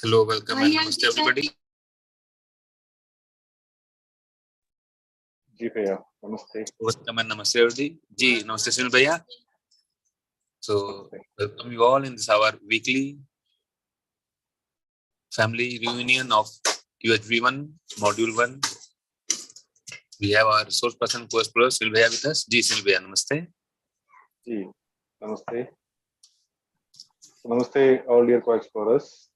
Hello, welcome and namaste everybody. जी भैया नमस्ते. Welcome and namaste everybody. जी नमस्ते सुनील भैया. So welcome you all in this our weekly family reunion of UHV1 module 1. We have our resource person course pro Sunil Bhaiya with us. Ji Sunil Bhaiya namaste. जी नमस्ते. Namaste all dear co-explorers.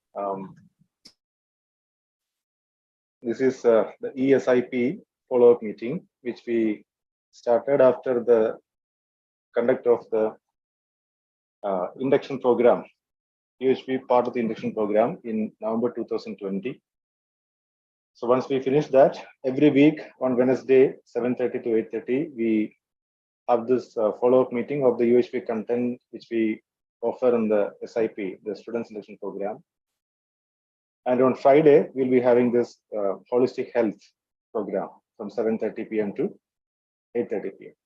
This is the AICTE follow-up meeting which we started after the conduct of the induction program. UHV part of the induction program in November 2020. So once we finish that, every week on Wednesday 7:30 to 8:30 we have this follow-up meeting of the UHV content which we offer in the SIP, the Student Selection Program. And on Friday, we'll be having this holistic health program from 7:30 p.m. to 8:30 p.m.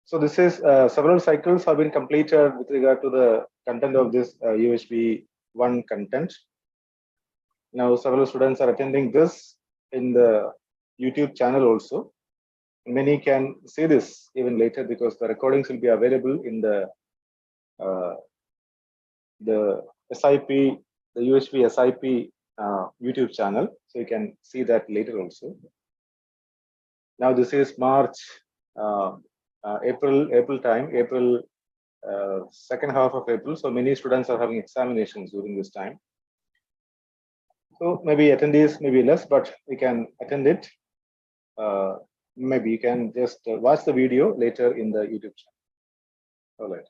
So this is several cycles have been completed with regard to the content of this UHV 1 content. Now several students are attending this in the YouTube channel also. Many can see this even later because the recordings will be available in the SIP, the UHV SIP YouTube channel. So you can see that later also. Now this is March, April time, second half of April. So many students are having examinations during this time. So maybe attendees may be less, but we can attend it. Maybe you can just watch the video later in the YouTube channel. All right.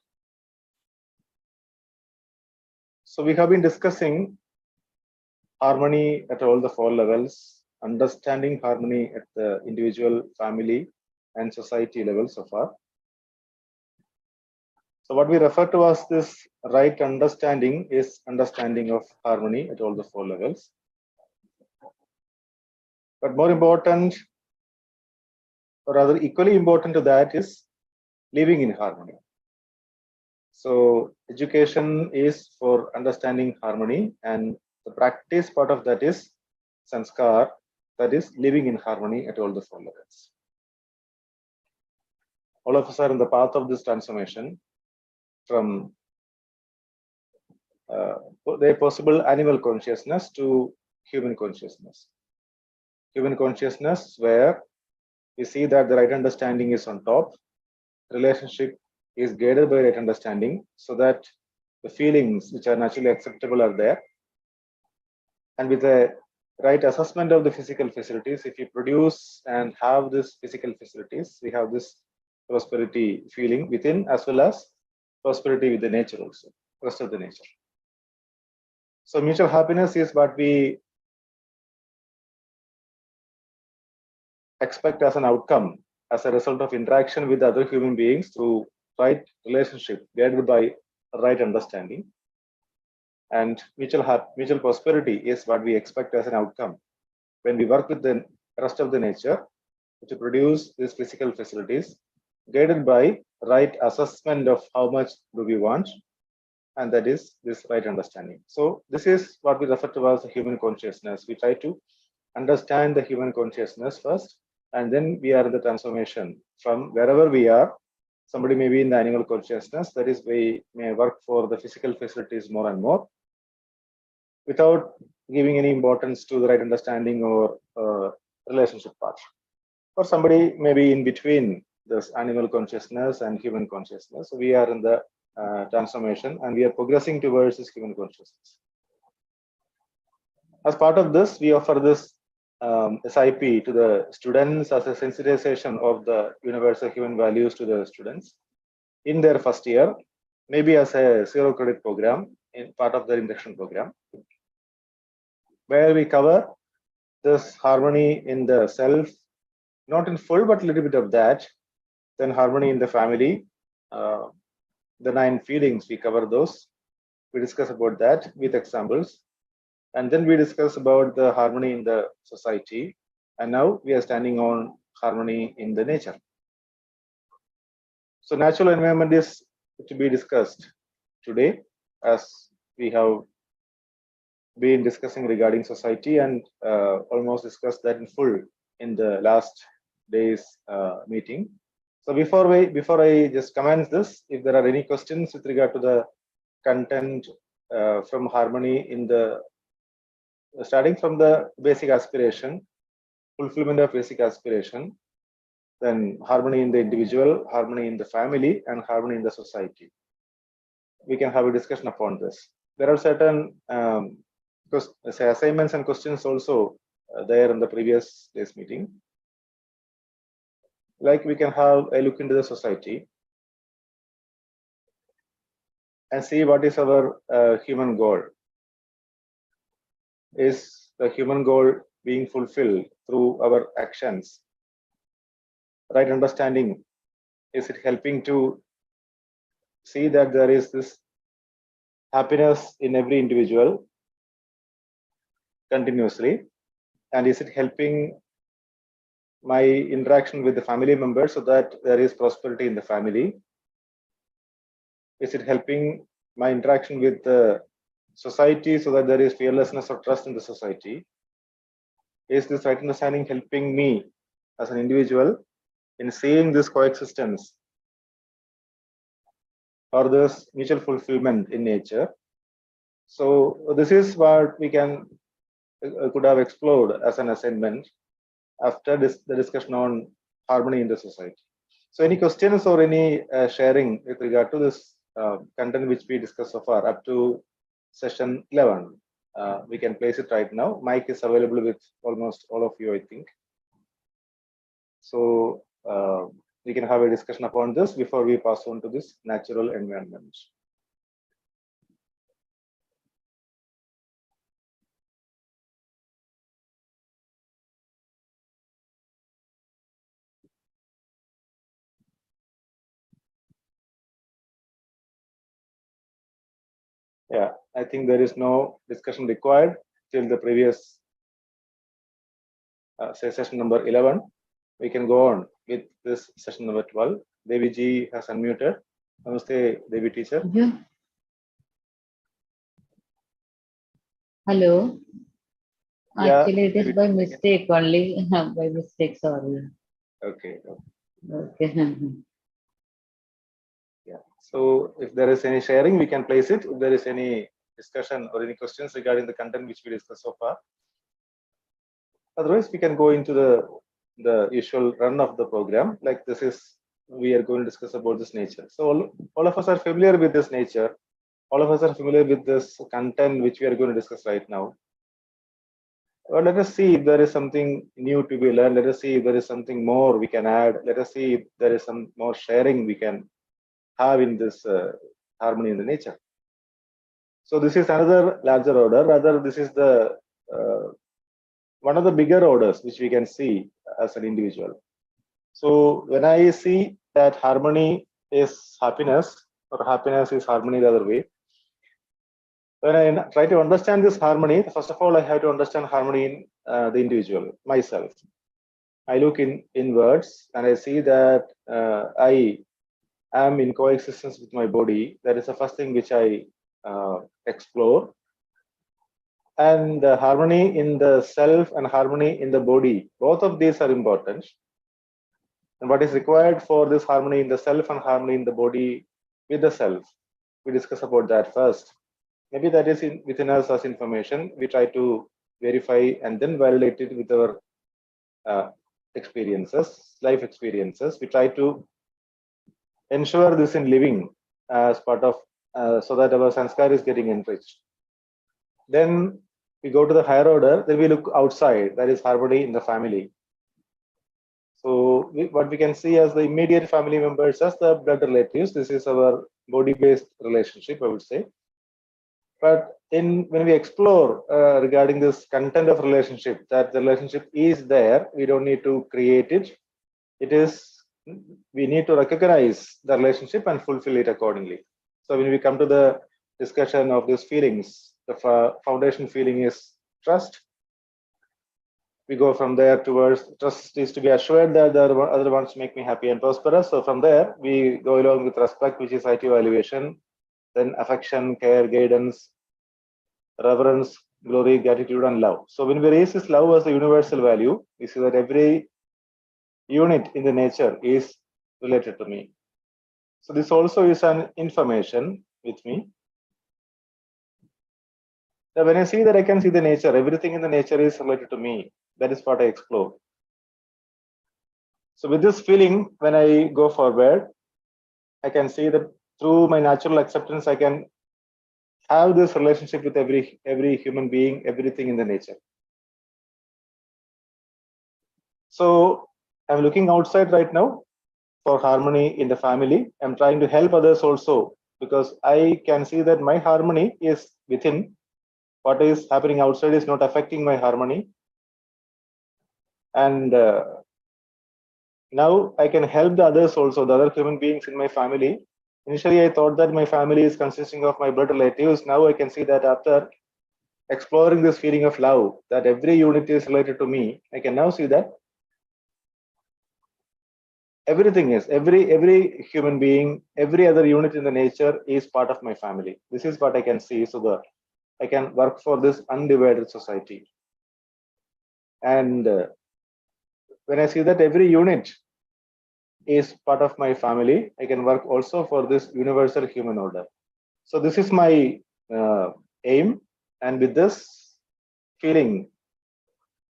So we have been discussing harmony at all the 4 levels, understanding harmony at the individual, family, and society level so far. So what we refer to as this right understanding is understanding of harmony at all the 4 levels. But more important, or rather equally important to that, is living in harmony. So education is for understanding harmony, and the practice part of that is sanskar, that is living in harmony at all the 4 levels. All of us are in the path of this transformation from the possible animal consciousness to human consciousness. Human consciousness where we see that the right understanding is on top, relationship is guided by right understanding so that the feelings which are naturally acceptable are there. And with the right assessment of the physical facilities, if you produce and have these physical facilities, we have this prosperity feeling within as well as prosperity with the nature also, rest of the nature. So mutual happiness is what we expect as an outcome as a result of interaction with other human beings through right relationship guided by right understanding. And mutual prosperity is what we expect as an outcome when we work with the rest of the nature to produce these physical facilities guided by right assessment of how much do we want, and that is this right understanding. So this is what we refer to as the human consciousness. We try to understand the human consciousness first, and then we are in the transformation from wherever we are. Somebody may be in the animal consciousness, that is, we may work for the physical facilities more and more without giving any importance to the right understanding or relationship part. Or somebody may be in between this animal consciousness and human consciousness. So we are in the transformation and we are progressing towards this human consciousness. As part of this, we offer this SIP to the students as a sensitization of the universal human values to the students in their first year, maybe as a 0 credit program in part of their induction program, where we cover this harmony in the self, not in full, but a little bit of that, then harmony in the family, the 9 feelings, we cover those. We discuss about that with examples. And then we discuss about the harmony in the society. And now we are standing on harmony in the nature. So natural environment is to be discussed today as we have been discussing regarding society and almost discussed that in full in the last day's meeting. So before I just commence this, if there are any questions with regard to the content from harmony in the starting from the basic aspiration, fulfillment of basic aspiration, then harmony in the individual, harmony in the family, and harmony in the society. We can have a discussion upon this. There are certain assignments and questions also there in the previous day's meeting. Like we can have a look into the society and see what is our human goal. Is the human goal being fulfilled through our actions? Right understanding, is it helping to see that there is this happiness in every individual continuously? And is it helping my interaction with the family members so that there is prosperity in the family? Is it helping my interaction with the society so that there is fearlessness or trust in the society? Is this right understanding helping me as an individual in seeing this coexistence or this mutual fulfillment in nature? So this is what we can could have explored as an assignment after the discussion on harmony in the society. So any questions or any sharing with regard to this content which we discussed so far up to session 11? We can place it right now. Mic is available with almost all of you, I think. So we can have a discussion upon this before we pass on to this natural environment. Yeah, I think there is no discussion required till the previous session number 11. We can go on with this session number 12. Devi ji has unmuted. Namaste, Devi teacher. Yeah. Hello. Yeah, actually, it is by mistake only. By mistake, sorry. Okay. Okay. Yeah. So if there is any sharing, we can place it. If there is any discussion or any questions regarding the content which we discussed so far. Otherwise, we can go into the usual run of the program. Like this is, we are going to discuss about this nature. So all of us are familiar with this nature. All of us are familiar with this content which we are going to discuss right now. Well, let us see if there is something new to be learned. Let us see if there is something more we can add. Let us see if there is some more sharing we can have in this harmony in the nature. So this is another larger order. Rather, this is the one of the bigger orders which we can see as an individual. So when I see that harmony is happiness, or happiness is harmony the other way, when I try to understand this harmony, first of all, I have to understand harmony in the individual, myself. I look inwards and I see that I am in coexistence with my body. That is the first thing which I explore. And the harmony in the self and harmony in the body, both of these are important. And what is required for this harmony in the self and harmony in the body with the self, we discuss about that first. Maybe that is within us as information. We try to verify and then validate it with our experiences, life experiences. We try to ensure this in living as part of, so that our sanskar is getting enriched. Then we go to the higher order, then we look outside, that is harmony in the family. So what we can see as the immediate family members as the blood relatives, this is our body-based relationship, I would say. But when we explore regarding this content of relationship, that the relationship is there, we don't need to create it. It is, we need to recognize the relationship and fulfill it accordingly. So when we come to the discussion of these feelings, the foundation feeling is trust. We go from there towards trust is to be assured that the other ones make me happy and prosperous. So from there, we go along with respect, which is IT evaluation, then affection, care, guidance, reverence, glory, gratitude, and love. So when we raise this love as a universal value, we see that every unit in the nature is related to me. So this also is an information with me. Now when I see that, I can see the nature, everything in the nature is related to me. That is what I explore. So with this feeling, when I go forward, I can see that through my natural acceptance, I can have this relationship with every human being, everything in the nature. So I'm looking outside right now for harmony in the family. I'm trying to help others also, because I can see that my harmony is within. What is happening outside is not affecting my harmony. And now I can help the others also, the other human beings in my family. Initially, I thought that my family is consisting of my blood relatives. Now I can see that after exploring this feeling of love, that every unit is related to me, I can now see that everything is, every human being, every other unit in the nature is part of my family. This is what I can see, so that I can work for this undivided society. And when I see that every unit is part of my family, I can work also for this universal human order. So this is my aim, and with this feeling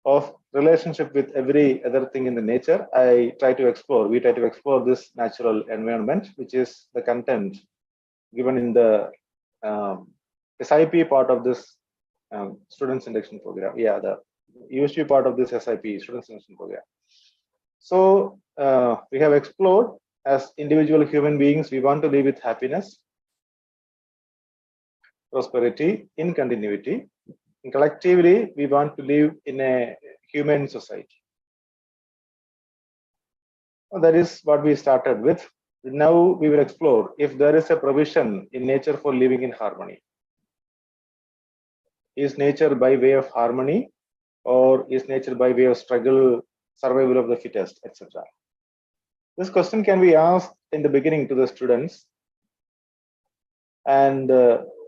of relationship with every other thing in the nature, we try to explore this natural environment, which is the content given in the SIP part of this students induction program. Yeah, the USP part of this SIP, students induction program. So we have explored, as individual human beings, we want to live with happiness, prosperity, in continuity. And collectively, we want to live in a human society. That is what we started with. Now we will explore if there is a provision in nature for living in harmony. Is nature by way of harmony, or is nature by way of struggle, survival of the fittest, etc.? This question can be asked in the beginning to the students, and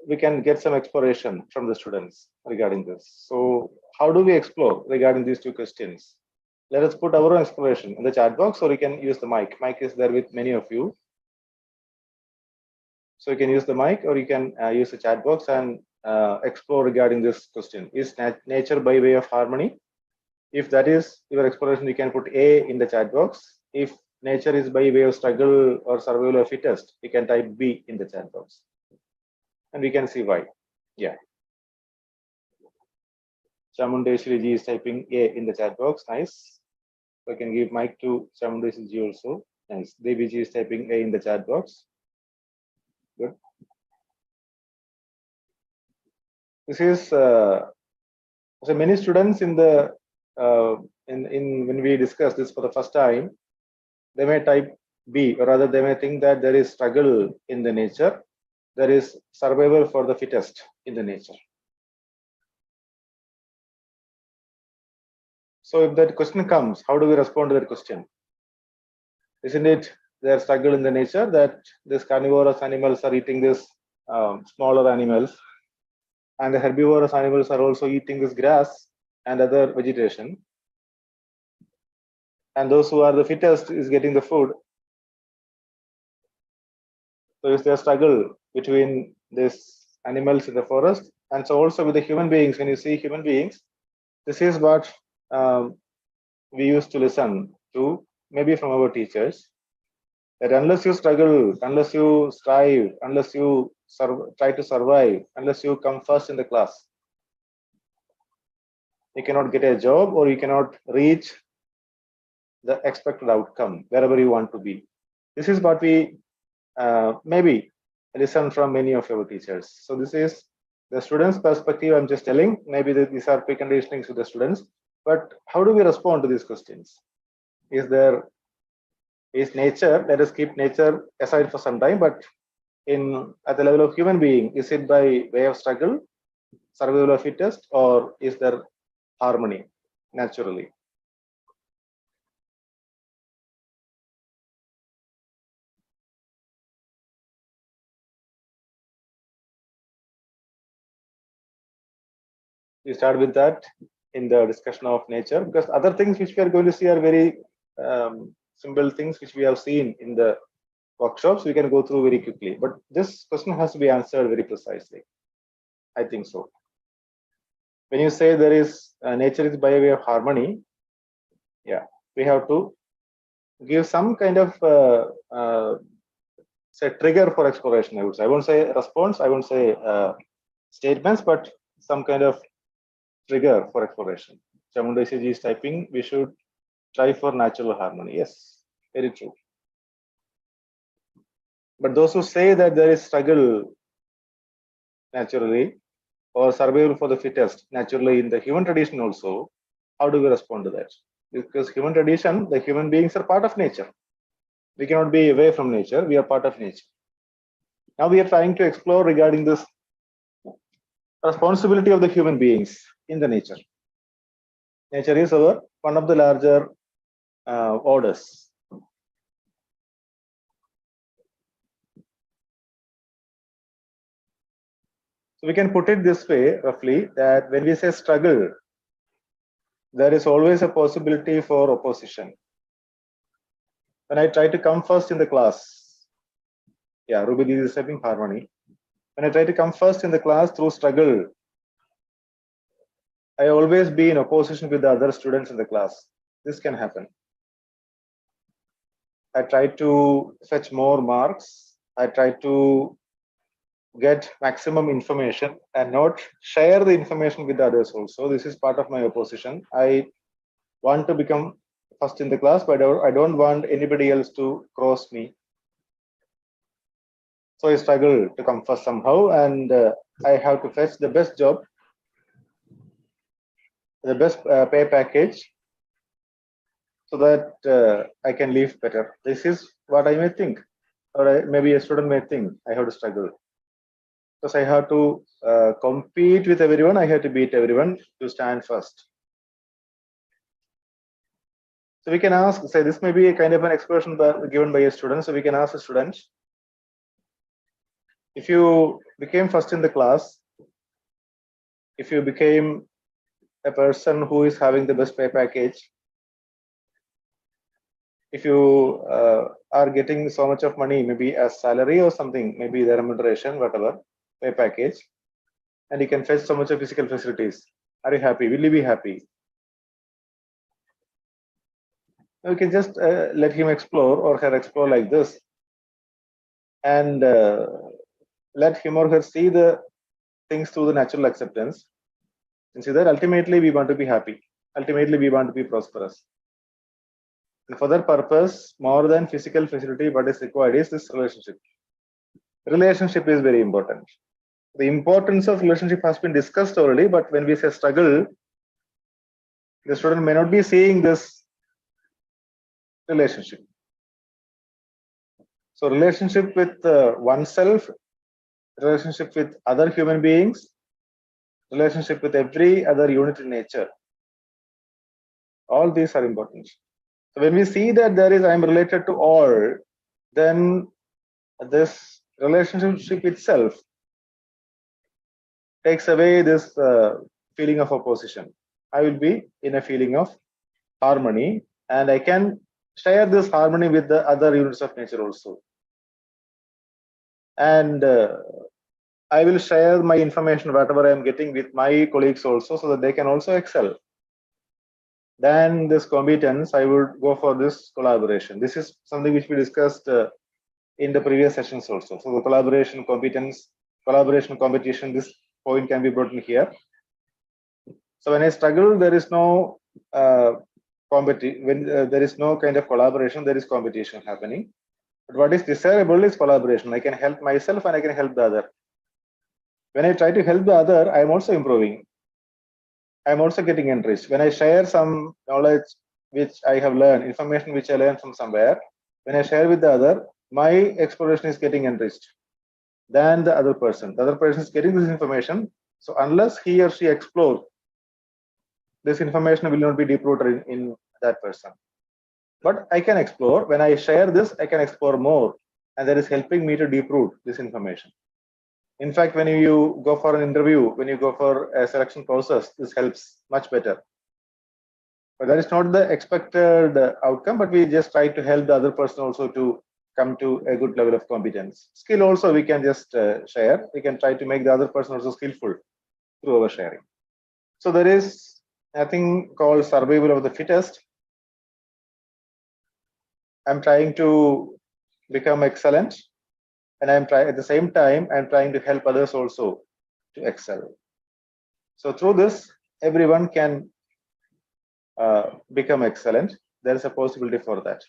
we can get some exploration from the students regarding this. So how do we explore regarding these two questions? Let us put our own exploration in the chat box, or you can use the mic. Mic is there with many of you. So you can use the mic, or you can use the chat box and explore regarding this question. Is nature by way of harmony? If that is your exploration, you can put A in the chat box. If nature is by way of struggle or survival of fittest, you can type B in the chat box. And we can see why. Yeah. Chamundeshwari ji is typing A in the chat box. Nice. So I can give mic to Chamundeshwari ji also. Nice. Devi ji is typing A in the chat box. Good. This is so many students in the when we discuss this for the first time, they may type B, or rather they may think that there is struggle in the nature, there is survival for the fittest in the nature. So if that question comes, how do we respond to that question? Isn't it there struggle in the nature that these carnivorous animals are eating this smaller animals, and the herbivorous animals are also eating this grass and other vegetation, and those who are the fittest is getting the food? So is there a struggle between these animals in the forest? And so also with the human beings, when you see human beings, this is what we used to listen to, maybe from our teachers, that unless you struggle, unless you strive, unless you try to survive, unless you come first in the class, you cannot get a job, or you cannot reach the expected outcome wherever you want to be. This is what we maybe listen from many of our teachers. So this is the students' perspective. I'm just telling, maybe these are preconditionings to the students, but how do we respond to these questions? Is nature, let us keep nature aside for some time, but at the level of human being, is it by way of struggle, survival of fittest, or is there harmony naturally? We start with that in the discussion of nature, because other things which we are going to see are very simple things which we have seen in the workshops. We can go through very quickly, but this question has to be answered very precisely. I think so. When you say there is nature is by way of harmony, yeah, we have to give some kind of say trigger for exploration. I would say, I won't say response, I won't say statements, but some kind of trigger for exploration. Chamunda is typing, we should try for natural harmony. Yes, very true. But those who say that there is struggle naturally or survival for the fittest naturally in the human tradition also, how do we respond to that? Because human tradition, the human beings are part of nature. We cannot be away from nature, we are part of nature. Now we are trying to explore regarding this responsibility of the human beings in the nature. Nature is our one of the larger orders. So we can put it this way roughly, that when we say struggle, there is always a possibility for opposition. When I try to come first in the class, yeah, Ruby is having harmony. When I try to come first in the class through struggle, I always be in opposition with the other students in the class. This can happen. I try to fetch more marks. I try to get maximum information and not share the information with others also. This is part of my opposition. I want to become first in the class, but I don't want anybody else to cross me. So I struggle to come first somehow, and I have to fetch the best job, the best pay package, so that I can live better. This is what I may think, or maybe a student may think. I have to struggle because I have to compete with everyone. I have to beat everyone to stand first. So we can ask, say this may be a kind of an expression given by a student. So we can ask a student, if you became first in the class, if you became a person who is having the best pay package, if you are getting so much of money, maybe as salary or something, maybe the remuneration, whatever, pay package, and you can fetch so much of physical facilities, are you happy? Will you be happy? You can just let him explore or her explore like this, and let him or her see the things through the natural acceptance, and see that ultimately we want to be happy. Ultimately, we want to be prosperous. And for that purpose, more than physical facility, what is required is this relationship. Relationship is very important. The importance of relationship has been discussed already, but when we say struggle, the student may not be seeing this relationship. So relationship with oneself, relationship with other human beings, relationship with every other unit in nature. All these are important. So when we see that there is I am related to all, then this relationship itself takes away this feeling of opposition. I will be in a feeling of harmony, and I can share this harmony with the other units of nature also. And I will share my information, whatever I am getting, with my colleagues also, so that they can also excel. Then this competence, I would go for this collaboration. This is something which we discussed in the previous sessions also. So the collaboration, competence, collaboration, competition, this point can be brought in here. So when I struggle, there is no competition. When there is no kind of collaboration, there is competition happening. But what is desirable is collaboration. I can help myself and I can help the other. When I try to help the other, I am also improving. I am also getting enriched. When I share some knowledge which I have learned, information which I learned from somewhere, when I share with the other, my exploration is getting enriched than the other person. The other person is getting this information. So unless he or she explores, this information will not be deep rooted in that person. But I can explore. When I share this, I can explore more, and that is helping me to deep root this information. In fact, when you go for an interview, when you go for a selection process, this helps much better. But that is not the expected outcome, but we just try to help the other person also to come to a good level of competence. Skill also we can just share. We can try to make the other person also skillful through our sharing. So there is a thing called survival of the fittest. I'm trying to become excellent, and I'm trying at the same time I'm trying to help others also to excel. So through this, everyone can become excellent. There is a possibility for that.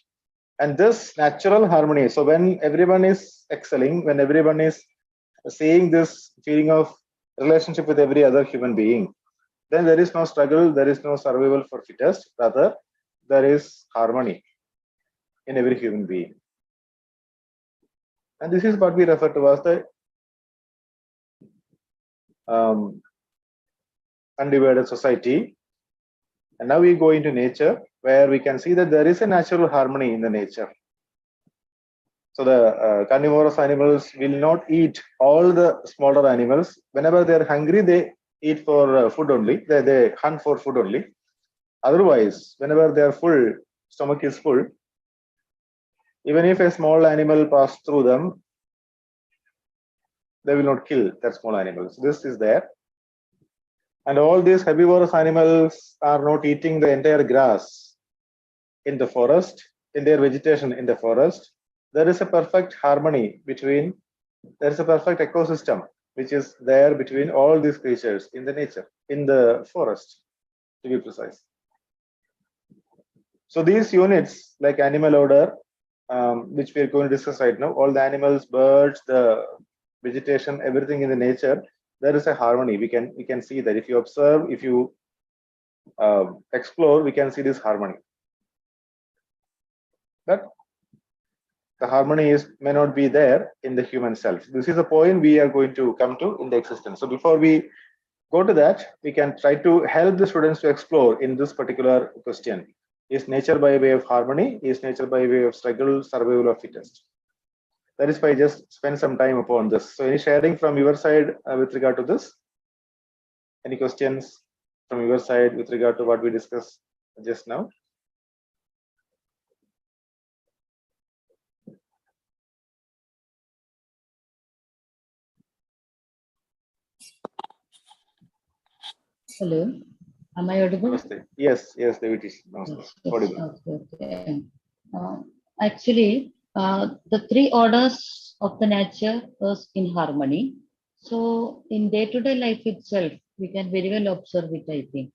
And this natural harmony. So when everyone is excelling, when everyone is seeing this feeling of relationship with every other human being, then there is no struggle, there is no survival for fittest. Rather, there is harmony in every human being. And this is what we refer to as the undivided society. And now we go into nature, where we can see that there is a natural harmony in the nature. So the carnivorous animals will not eat all the smaller animals. Whenever they are hungry, they eat for food only. They hunt for food only. Otherwise, whenever they are full, stomach is full, even if a small animal passes through them, they will not kill that small animals. This is there. And all these herbivorous animals are not eating the entire grass in the forest, in their vegetation in the forest. There is a perfect harmony between, there is a perfect ecosystem which is there between all these creatures in the nature, in the forest, to be precise. So these units like animal order, which we are going to discuss right now, all the animals, birds, the vegetation, everything in the nature, there is a harmony. We can see that if you observe, if you explore, we can see this harmony. But the harmony may not be there in the human self. This is a point we are going to come to in the existence. So before we go to that, we can try to help the students to explore in this particular question. Is nature by way of harmony? Is nature by way of struggle, survival of fittest? That is why I just spend some time upon this. So any sharing from your side with regard to this? Any questions from your side with regard to what we discussed just now? Hello, am I audible? Namaste. Yes, David is audible. Okay. Actually, the three orders of the nature is in harmony. So in day-to-day life itself, we can very well observe it, I think.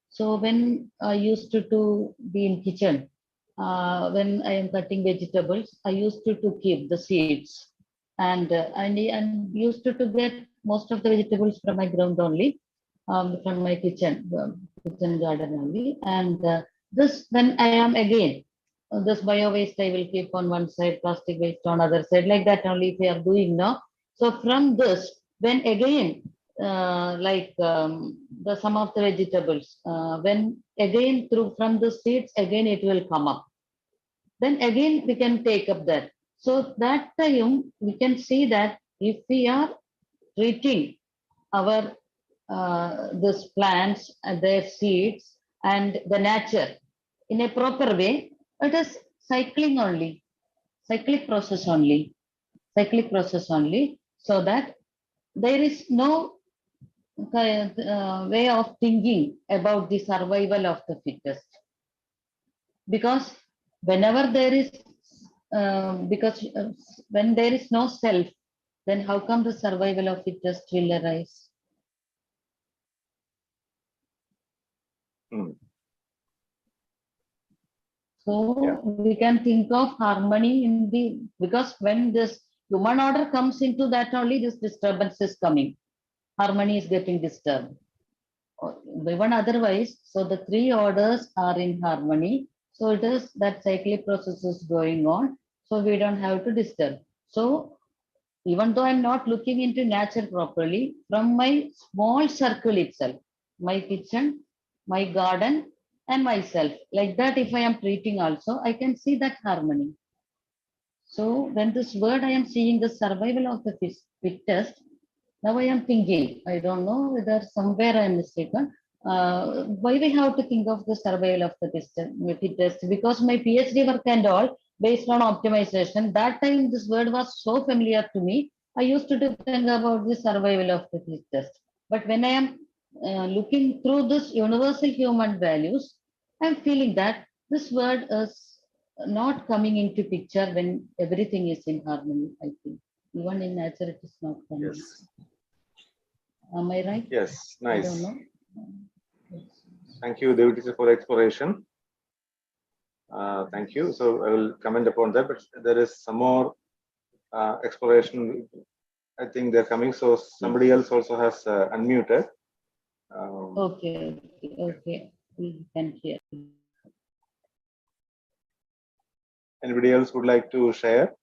So when I used to be in kitchen, when I am cutting vegetables, I used to keep the seeds, and used to get most of the vegetables from my ground only, from my kitchen garden only. And this, when I am again, this bio waste I will keep on one side, plastic waste on other side, like that only if we are doing now. So from this, when again, the some of the vegetables, when again from the seeds, again it will come up. Then again we can take up that. So that time we can see that if we are treating our these plants and their seeds and the nature in a proper way, it is cycling only, cyclic process only, so that there is no way of thinking about the survival of the fittest. Because whenever there is, when there is no self, then how come the survival of fittest will arise? So we can think of harmony in the, because when this human order comes into that, only this disturbance is coming. Harmony is getting disturbed. Even otherwise, so the three orders are in harmony. So it is that cyclic process is going on. So we don't have to disturb. So even though I'm not looking into nature properly, from my small circle itself, my kitchen, my garden, and myself, like that, if I am treating also, I can see that harmony. So when this word I am seeing the survival of the fittest, Now I am thinking, I don't know whether somewhere I am mistaken. Why we have to think of the survival of the fittest? Because my PhD work and all based on optimization, that time this word was so familiar to me. I used to think about the survival of the fittest. But when I am looking through this universal human values, I'm feeling that this word is not coming into picture when everything is in harmony, I think. Even in nature, it is not coming. Yes. Am I right? Yes. I don't Nice. know. Yes. Thank you, Devi teacher, for exploration. Thank you. So I will comment upon that, but there is some more exploration. I think they're coming. So somebody else also has unmuted. Okay, okay. We can hear. Anybody else would like to share?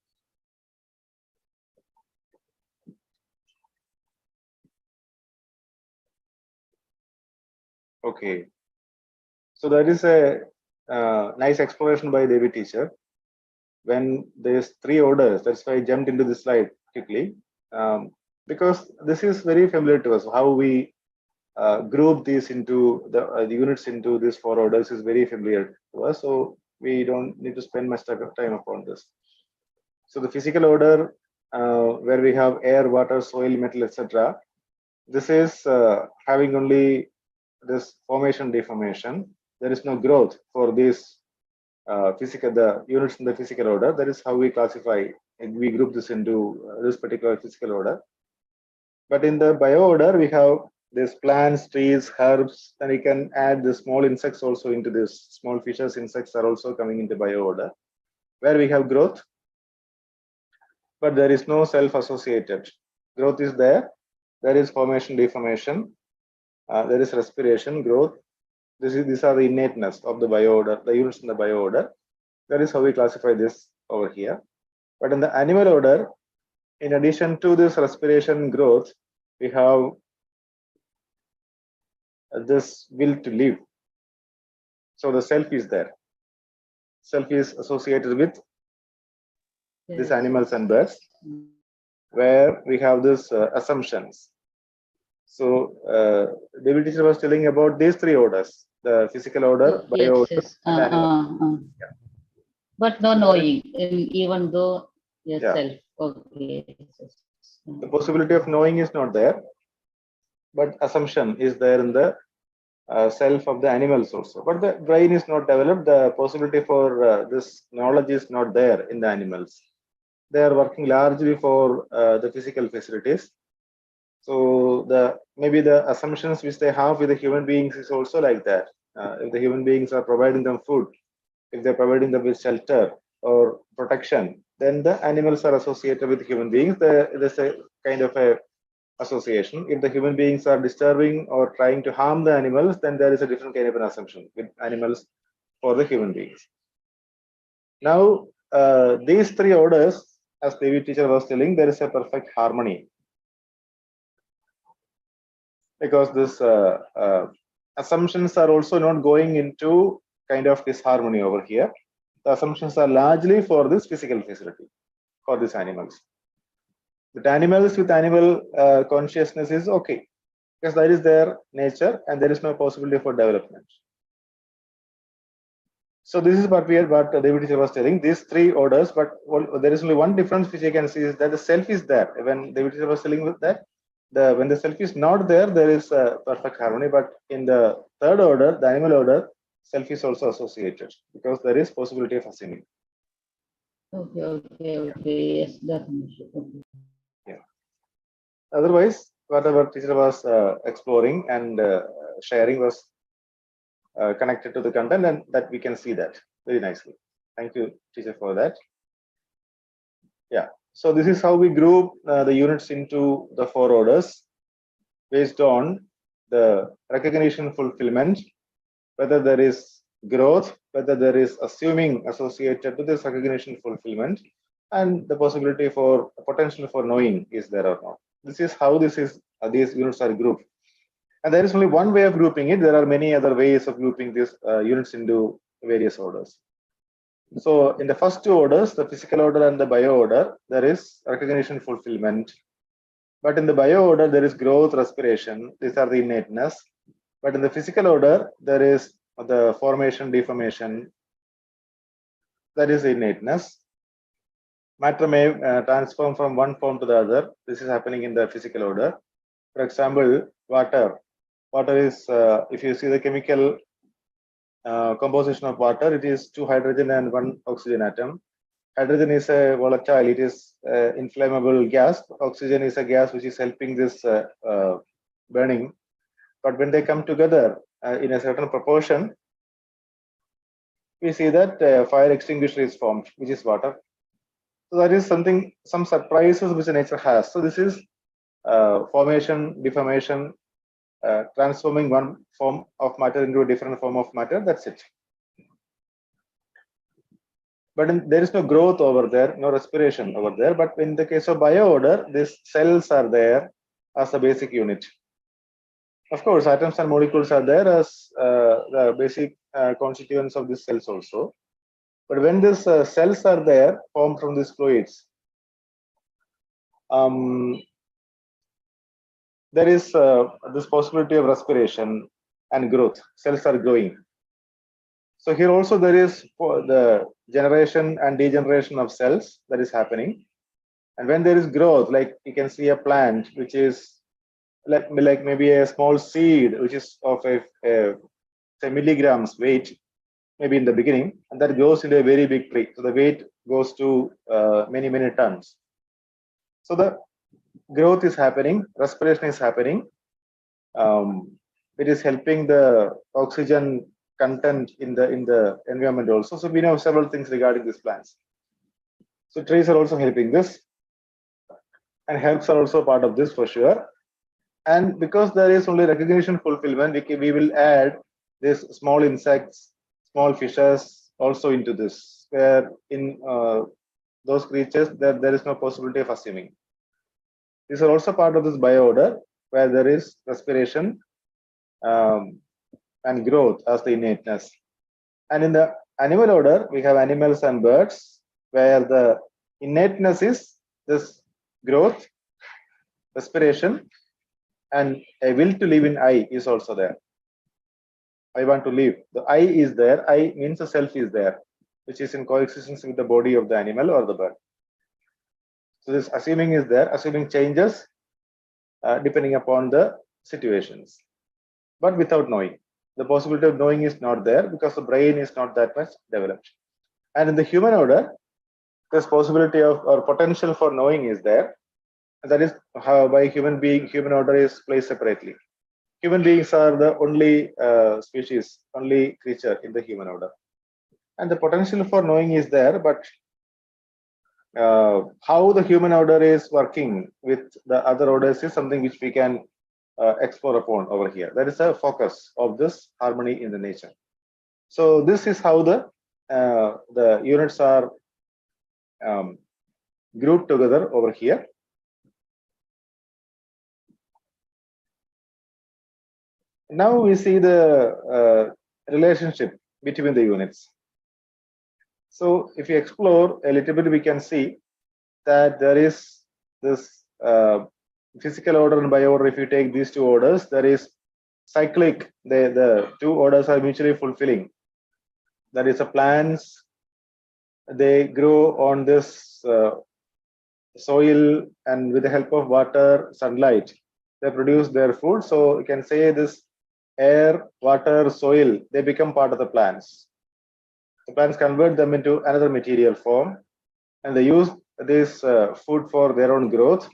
Okay. So that is a nice exploration by Devi teacher. When there's three orders, that's why I jumped into this slide quickly, because this is very familiar to us. How we group these into the units into these four orders is very familiar to us. So we don't need to spend much time upon this. So the physical order, where we have air, water, soil, metal, etc. This is having only this formation, deformation. There is no growth for these the units in the physical order. That is how we classify and we group this into this particular physical order. But in the bio order, we have these plants, trees, herbs, and we can add the small insects also into this. Small fishes, insects are also coming into bio order, where we have growth, but there is no self-associated. Growth is there. There is formation, deformation. There is respiration, growth. These are the innateness of the bio order, the units in the bio order. That is how we classify this over here. But in the animal order, in addition to this respiration growth, we have this will to live. So the self is there. Self is associated with these animals and birds, where we have this assumptions. So David teacher was telling about these three orders: the physical order, bio order, and animal. Yeah. But no knowing, even though yourself. Okay. The possibility of knowing is not there, but assumption is there in the self of the animals also. But the brain is not developed. The possibility for this knowledge is not there in the animals. They are working largely for the physical facilities. So maybe the assumptions which they have with the human beings is also like that. If the human beings are providing them food, if they're providing them with shelter or protection, then the animals are associated with human beings. There's a kind of a association. If the human beings are disturbing or trying to harm the animals, then there is a different kind of an assumption with animals for the human beings. Now, these three orders, as Devi teacher was telling, there is a perfect harmony. Because this assumptions are also not going into kind of disharmony over here. The assumptions are largely for this physical facility, for these animals. But animals with animal consciousness is okay, because that is their nature and there is no possibility for development. So this is what David teacher was telling, these three orders, but there is only one difference which you can see is that the self is there. When David teacher was telling with that, when the self is not there, there is a perfect harmony. But in the third order, the animal order, self is also associated because there is possibility of assuming. Okay. Yes, definitely. Okay. Yeah. Otherwise, whatever teacher was exploring and sharing was connected to the content, and that we can see that very nicely. Thank you, teacher, for that. Yeah. So this is how we group the units into the four orders based on the recognition fulfillment, whether there is growth, whether there is assuming associated to this recognition fulfillment, and the possibility for potential for knowing is there or not. This is how these units are grouped. And there is only one way of grouping it. There are many other ways of grouping these units into various orders. So in the first two orders, the physical order and the bio order, there is recognition fulfillment. But in the bio order, there is growth, respiration. These are the innateness. But in the physical order, there is the formation, deformation. That is innateness. Matter may transform from one form to the other. This is happening in the physical order. For example, water. Water is, if you see the chemical composition of water, it is 2 hydrogen and 1 oxygen atom. Hydrogen is a volatile, it is inflammable gas. Oxygen is a gas which is helping this burning. But when they come together in a certain proportion, we see that fire extinguisher is formed, which is water. So that is something, some surprises which nature has. So this is formation, deformation, transforming one form of matter into a different form of matter. That's it. But there is no growth over there, no respiration over there. But in the case of bio order, these cells are there as a basic unit. Of course, atoms and molecules are there as the basic constituents of these cells also. But when these cells are there, formed from these fluids, there is this possibility of respiration and growth. Cells are growing. So here also there is the generation and degeneration of cells that is happening. And when there is growth, like you can see a plant which is like maybe a small seed which is of a say milligrams weight, maybe in the beginning, and that grows into a very big tree. So the weight goes to many tons. So the growth is happening, respiration is happening. It is helping the oxygen content in the environment also. So we know several things regarding these plants. So trees are also helping this, and herbs are also part of this for sure. And because there is only recognition fulfillment, we will add these small insects, small fishes also into this, where in those creatures there is no possibility of assuming. These are also part of this bio order, where there is respiration and growth as the innateness. And in the animal order, we have animals and birds, where the innateness is this growth, respiration, and a will to live in I is also there. I want to live. The I is there. I means the self is there, which is in coexistence with the body of the animal or the bird. So this assuming is there. Assuming changes depending upon the situations, but without knowing. The possibility of knowing is not there because the brain is not that much developed. And in the human order, this possibility of or potential for knowing is there. And that is how by human order is placed separately. Human beings are the only species, only creature in the human order. And the potential for knowing is there, but how the human order is working with the other orders is something which we can explore upon over here. That is a focus of this harmony in the nature. So this is how the units are grouped together over here. Now we see the relationship between the units. So if we explore a little bit, we can see that there is this physical order and bio order. If you take these two orders, there is cyclic. The two orders are mutually fulfilling. That is, the plants, they grow on this soil, and with the help of water, sunlight, they produce their food. So you can say this air, water, soil, they become part of the plants. The plants convert them into another material form, and they use this food for their own growth.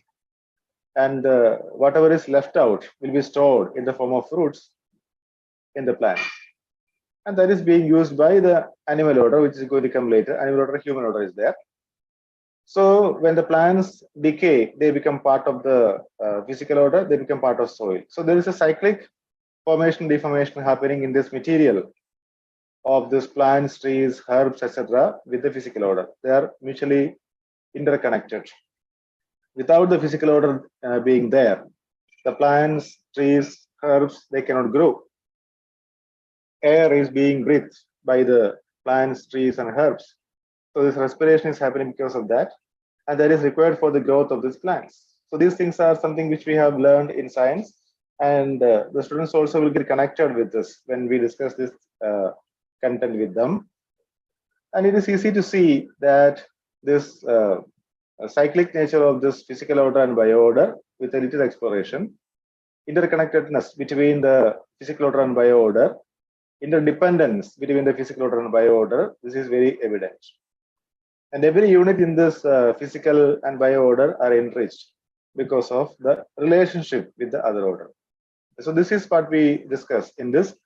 And whatever is left out will be stored in the form of fruits in the plant. And that is being used by the animal order, which is going to come later. Animal order, human order is there. So when the plants decay, they become part of the physical order, they become part of soil. So there is a cyclic formation, deformation happening in this material of these plants, trees, herbs, etc. with the physical order. They are mutually interconnected. Without the physical order being there, the plants, trees, herbs, they cannot grow. Air is being breathed by the plants, trees, and herbs. So this respiration is happening because of that, and that is required for the growth of these plants. So these things are something which we have learned in science, and the students also will get connected with this when we discuss this content with them. And it is easy to see that this cyclic nature of this physical order and bio-order, with a little exploration, interconnectedness between the physical order and bio-order, interdependence between the physical order and bio-order, this is very evident. And every unit in this physical and bio-order are enriched because of the relationship with the other order. So this is what we discuss in this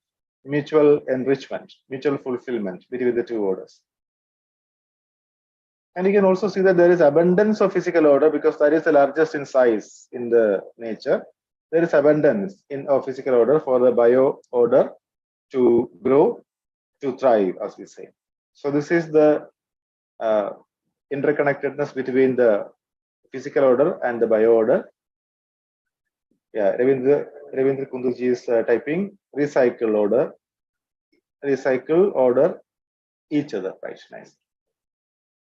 mutual enrichment, mutual fulfillment between the two orders. And you can also see that there is abundance of physical order because that is the largest in size in the nature. There is abundance of physical order for the bio order to grow, to thrive, as we say. So this is the interconnectedness between the physical order and the bio order. Yeah, Ravindra Kunduji is typing recycle order each other, right? Nice.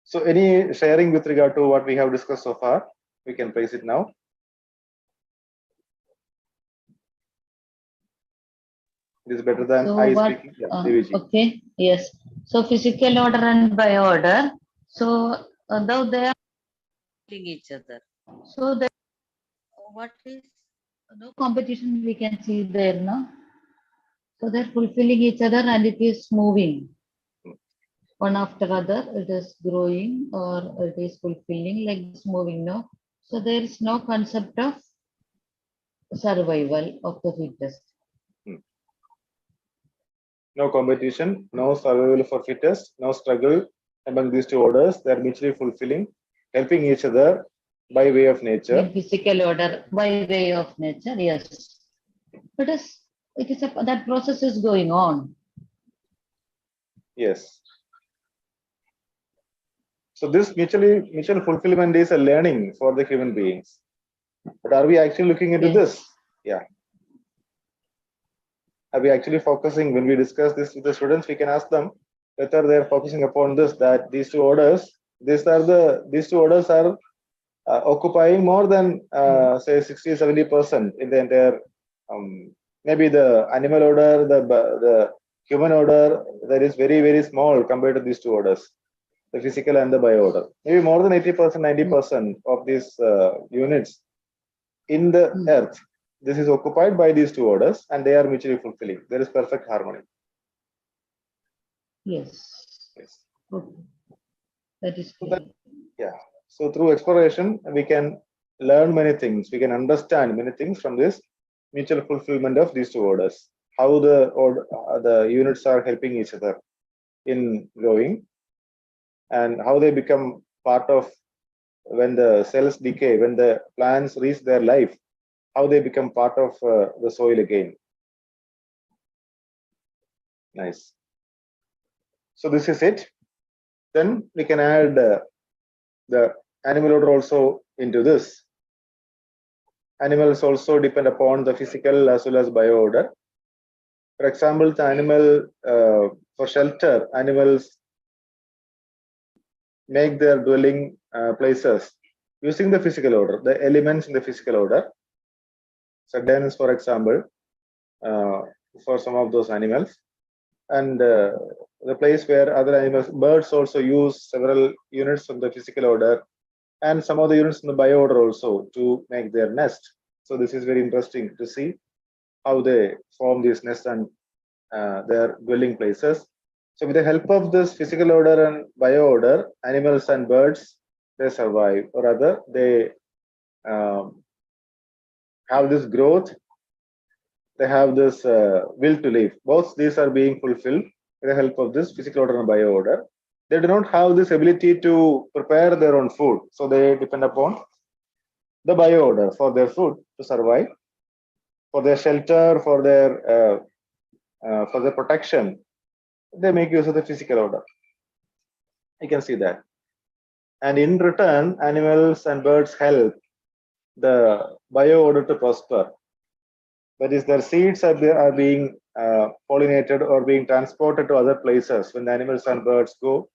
So any sharing with regard to what we have discussed so far, we can place it now. It is better than So I what, speaking. Yeah, okay, yes. So physical order and bio order. So though they are each other. so there What is no competition we can see there, no? So they're fulfilling each other and it is moving. One after other, it is growing or it is fulfilling, like this moving, no? So there is no concept of survival of the fittest. no competition, no survival for fittest, no struggle among these two orders. They are mutually fulfilling, helping each other by way of nature. In physical order, by way of nature, yes. But that process is going on. Yes. So this mutual fulfillment is a learning for the human beings. But are we actually looking into this? Yeah. Are we actually focusing when we discuss this with the students? We can ask them whether they are focusing upon this, that these two orders are occupying more than say 60-70% in the entire maybe the animal order, the human order, that is very, very small compared to these two orders, the physical and the bio order. Maybe more than 80%, 90% of these units in the earth, this is occupied by these two orders and they are mutually fulfilling. There is perfect harmony. Yes. Yes. Okay. That is clear. Yeah. So through exploration, we can learn many things. We can understand many things from this mutual fulfillment of these two orders. How the units are helping each other in growing, and how they become part of when the cells decay, when the plants reach their life, how they become part of the soil again. Nice. So this is it. Then we can add the animal order also into this. Animals also depend upon the physical as well as bio order. For example, the animal for shelter, animals make their dwelling places using the physical order, the elements in the physical order. So dens, for example, for some of those animals, and the place where other animals, birds also use several units of the physical order and some of the units in the bio order also to make their nest. So this is very interesting to see how they form these nests and their dwelling places. So with the help of this physical order and bio order, animals and birds, they survive, or rather they have this growth, they have this will to live. Both these are being fulfilled with the help of this physical order and bio order. They do not have this ability to prepare their own food, so they depend upon the bio order for their food to survive, for their shelter, for their protection. They make use of the physical order. You can see that. And in return, animals and birds help the bio order to prosper. That is, their seeds are being pollinated or being transported to other places when the animals and birds go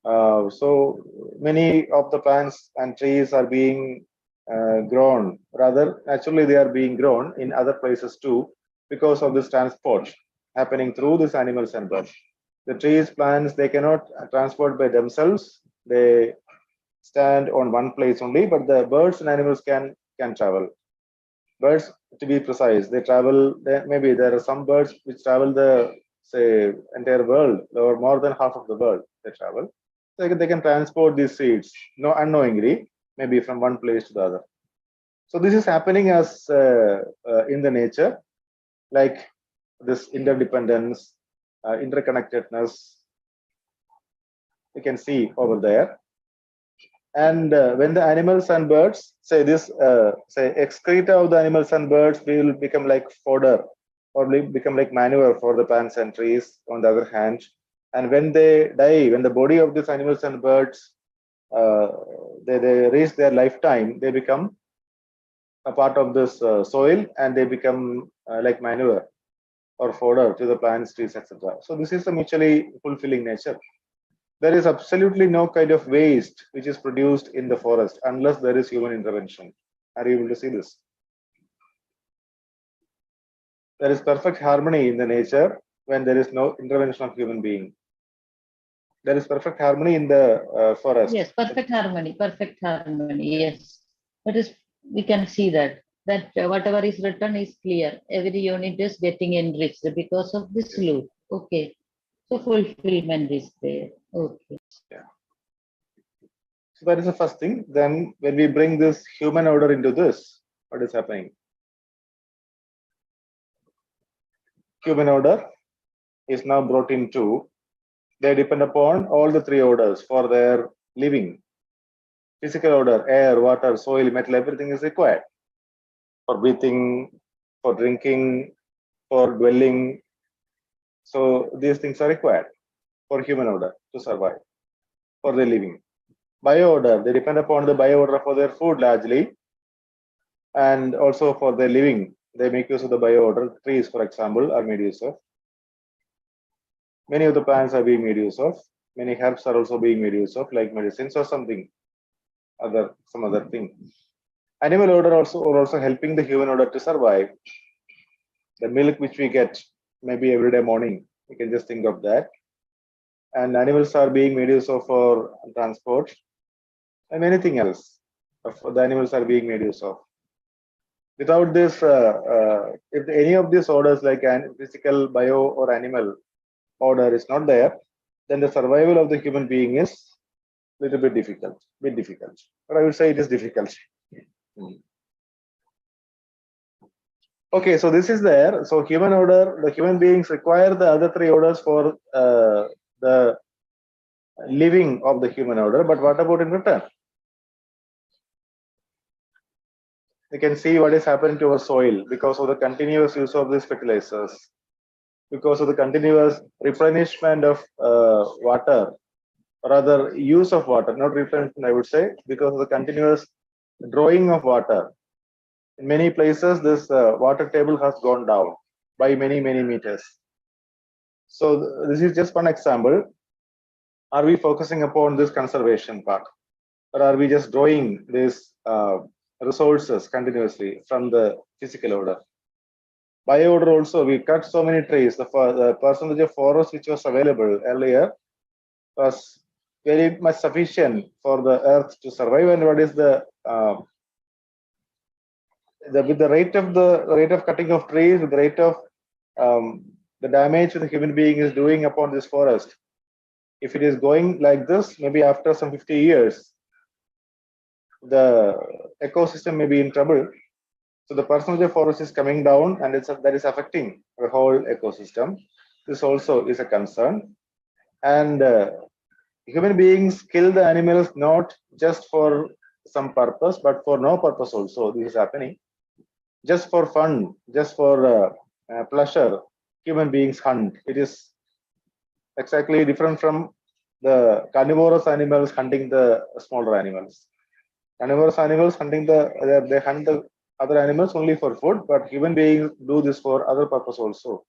So many of the plants and trees are being grown, rather naturally they are being grown in other places too, because of this transport happening through these animals and birds. The trees, plants, they cannot transport by themselves. They stand on one place only, but the birds and animals can travel. Birds, to be precise, they travel. Maybe there are some birds which travel the say entire world, or more than half of the world. They travel. They can transport these seeds, no unknowingly, maybe from one place to the other. So this is happening as in the nature, like this interdependence, interconnectedness. You can see over there. And when the animals and birds say this, say excreta of the animals and birds will become like fodder, or become like manure for the plants and trees. On the other hand, and when they die, when the body of these animals and birds they reach their lifetime, they become a part of this soil, and they become like manure or fodder to the plants, trees, etc. So this is a mutually fulfilling nature. There is absolutely no kind of waste which is produced in the forest unless there is human intervention. Are you able to see this? There is perfect harmony in the nature when there is no intervention of human being. There is perfect harmony in the forest. Yes, perfect harmony, yes. That is, we can see that whatever is written is clear. Every unit is getting enriched because of this loop. Okay. So fulfillment is there. Okay. Yeah. So that is the first thing. Then when we bring this human order into this, what is happening? Human order is now brought into, they depend upon all the three orders for their living. Physical order, air, water, soil, metal, everything is required for breathing, for drinking, for dwelling. So these things are required for human order to survive, for their living. Bio order, they depend upon the bio order for their food largely, and also for their living. They make use of the bio order. Trees, for example, are made use of. Many of the plants are being made use of. Many herbs are also being made use of, like medicines or something other, some other thing. Animal order also are also helping the human order to survive. The milk which we get maybe every day morning, you can just think of that. And animals are being made use of for transport, and anything else the animals are being made use of. Without this, if any of these orders like physical, bio, or animal order is not there, then the survival of the human being is a little bit difficult, But I would say it is difficult. Okay, so this is there. So human order, the human beings require the other three orders for the living of the human order. But what about in return? You can see what is happening to our soil because of the continuous use of these fertilizers, because of the continuous replenishment of water, or rather use of water, not replenishment, I would say, because of the continuous drawing of water. In many places, this water table has gone down by many meters. So this is just one example. Are we focusing upon this conservation part, or are we just drawing these resources continuously from the physical order? Bio order also, we cut so many trees. The percentage of forest which was available earlier was very much sufficient for the earth to survive. And what is with the rate of cutting of trees, with the rate of the damage the human being is doing upon this forest, if it is going like this, maybe after some 50 years, the ecosystem may be in trouble. So the percentage of forest is coming down, and that is affecting the whole ecosystem. This also is a concern. And human beings kill the animals not just for some purpose, but for no purpose also. This is happening. Just for fun, just for pleasure, human beings hunt. It is exactly different from the carnivorous animals hunting the smaller animals. Carnivorous animals hunting they hunt the other animals only for food, but human beings do this for other purpose also.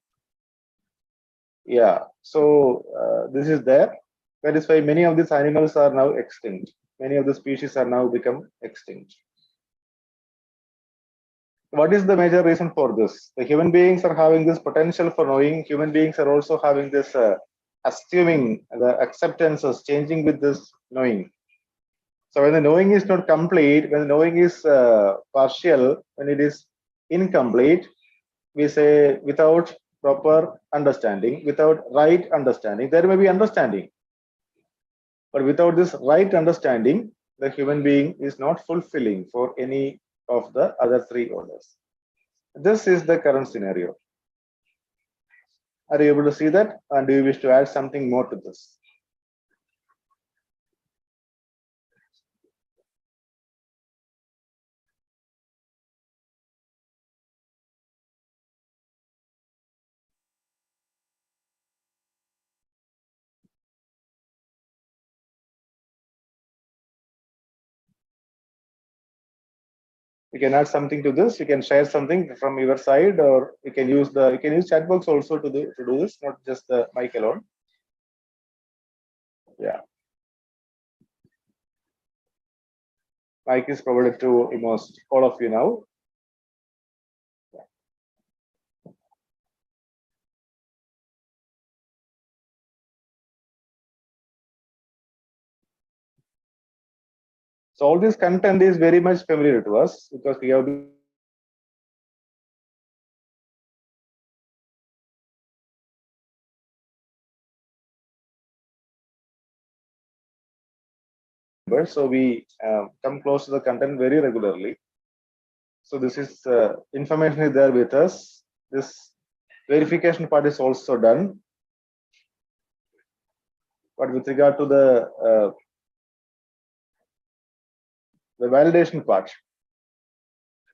Yeah, so this is there. That is why many of these animals are now extinct. Many of the species are now become extinct. What is the major reason for this? The human beings are having this potential for knowing. Human beings are also having this assuming the acceptances changing with this knowing. So when the knowing is not complete, when the knowing is partial, when it is incomplete, we say without proper understanding, without right understanding, there may be understanding. But without this right understanding, the human being is not fulfilling for any of the other three orders. This is the current scenario. Are you able to see that? And do you wish to add something more to this? You can add something to this. You can share something from your side, or you can use chat box also to do this, not just the mic alone. Yeah. Mic is provided to almost all of you now. So all this content is very much familiar to us because we have been so we come close to the content very regularly. So this is information is there with us. This verification part is also done. But with regard to the validation part,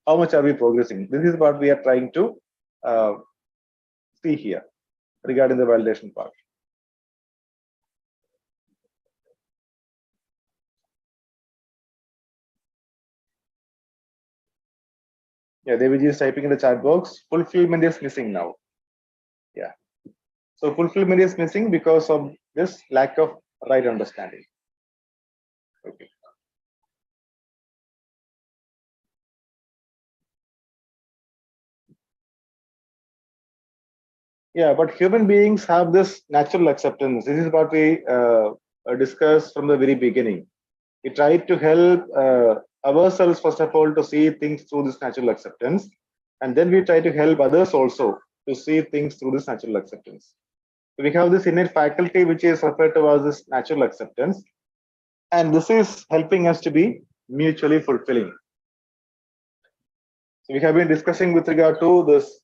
how much are we progressing? This is what we are trying to see here regarding the validation part. Yeah, Deviji is typing in the chat box. Fulfillment is missing now. Yeah. So fulfillment is missing because of this lack of right understanding. Okay. Yeah, but human beings have this natural acceptance. This is what we discussed from the very beginning. We try to help ourselves, first of all, to see things through this natural acceptance. And then we try to help others also to see things through this natural acceptance. We have this innate faculty, which is referred to as this natural acceptance. And this is helping us to be mutually fulfilling. So we have been discussing with regard to this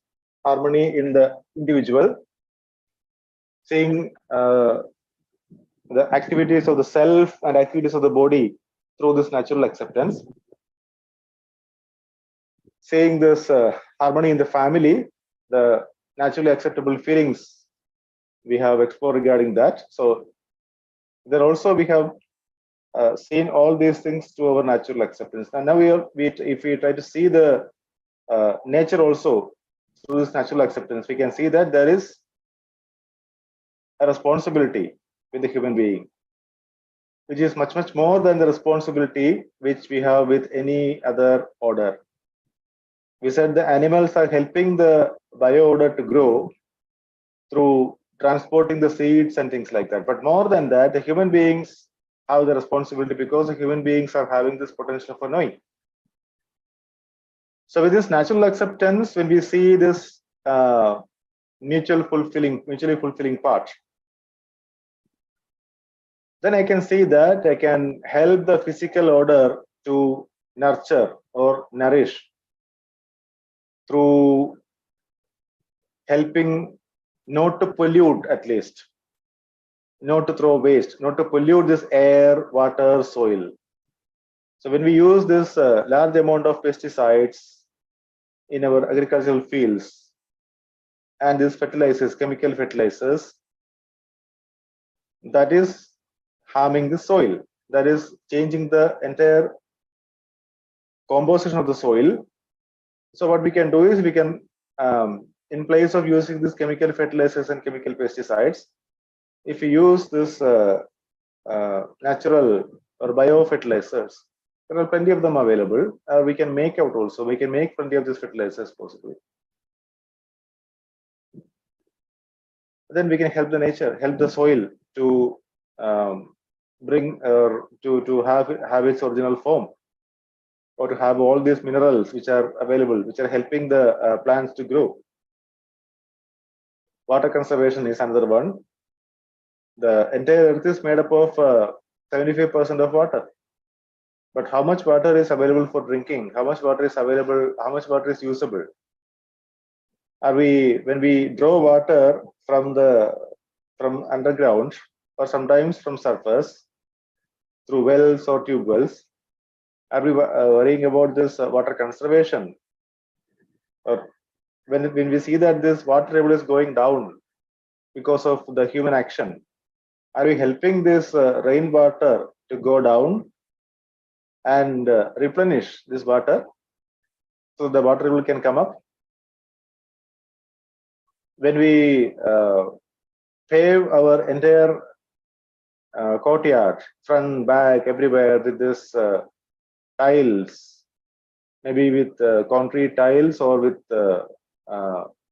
harmony in the individual, seeing the activities of the self and activities of the body through this natural acceptance. Seeing this harmony in the family, the naturally acceptable feelings we have explored regarding that. So there also we have seen all these things through our natural acceptance. And now if we try to see the nature also through this natural acceptance, we can see that there is a responsibility with the human being, which is much, much more than the responsibility which we have with any other order. We said the animals are helping the bio order to grow through transporting the seeds and things like that. But more than that, the human beings have the responsibility because the human beings are having this potential for knowing. So with this natural acceptance, when we see this mutually fulfilling part, then I can see that I can help the physical order to nurture or nourish through helping not to pollute, at least, not to throw waste, not to pollute this air, water, soil. So when we use this large amount of pesticides in our agricultural fields and these fertilizers, chemical fertilizers, that is harming the soil, that is changing the entire composition of the soil. So what we can do is we can, in place of using these chemical fertilizers and chemical pesticides, if we use this natural or biofertilizers. There are plenty of them available. We can make out also. We can make plenty of these fertilizers possibly. Then we can help the nature, help the soil to bring to have its original form, or to have all these minerals which are available, which are helping the plants to grow. Water conservation is another one. The entire earth is made up of 75% of water. But how much water is available for drinking? How much water is available? How much water is usable? When we draw water from underground, or sometimes from surface through wells or tube wells, are we worrying about this water conservation? Or when we see that this water level is going down because of the human action, are we helping this rainwater to go down and replenish this water so the water level can come up? When we pave our entire courtyard, front, back, everywhere with this tiles, maybe with concrete tiles or with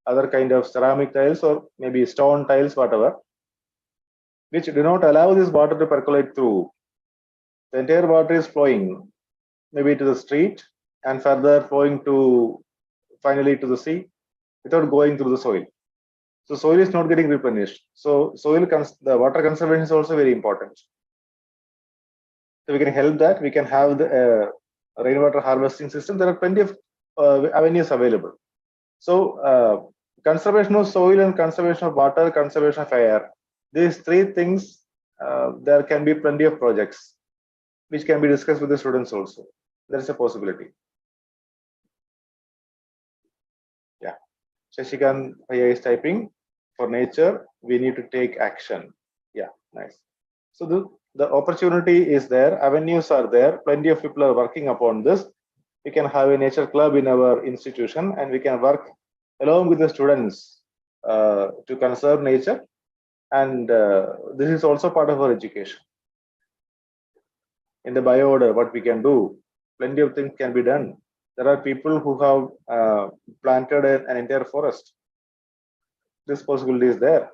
other kind of ceramic tiles or maybe stone tiles, whatever, which do not allow this water to percolate through. The entire water is flowing maybe to the street and further flowing to finally to the sea without going through the soil. So soil is not getting replenished. So the water conservation is also very important. So we can help that. We can have the rainwater harvesting system. There are plenty of avenues available. So conservation of soil and conservation of water, conservation of air. These three things, there can be plenty of projects which can be discussed with the students also. There is a possibility. Yeah. Shashikant Bhaiya is typing. For nature, we need to take action. Yeah, nice. So the opportunity is there, avenues are there, plenty of people are working upon this. We can have a nature club in our institution and we can work along with the students to conserve nature. And this is also part of our education. In the bio order, what we can do, plenty of things can be done. There are people who have planted an entire forest. This possibility is there.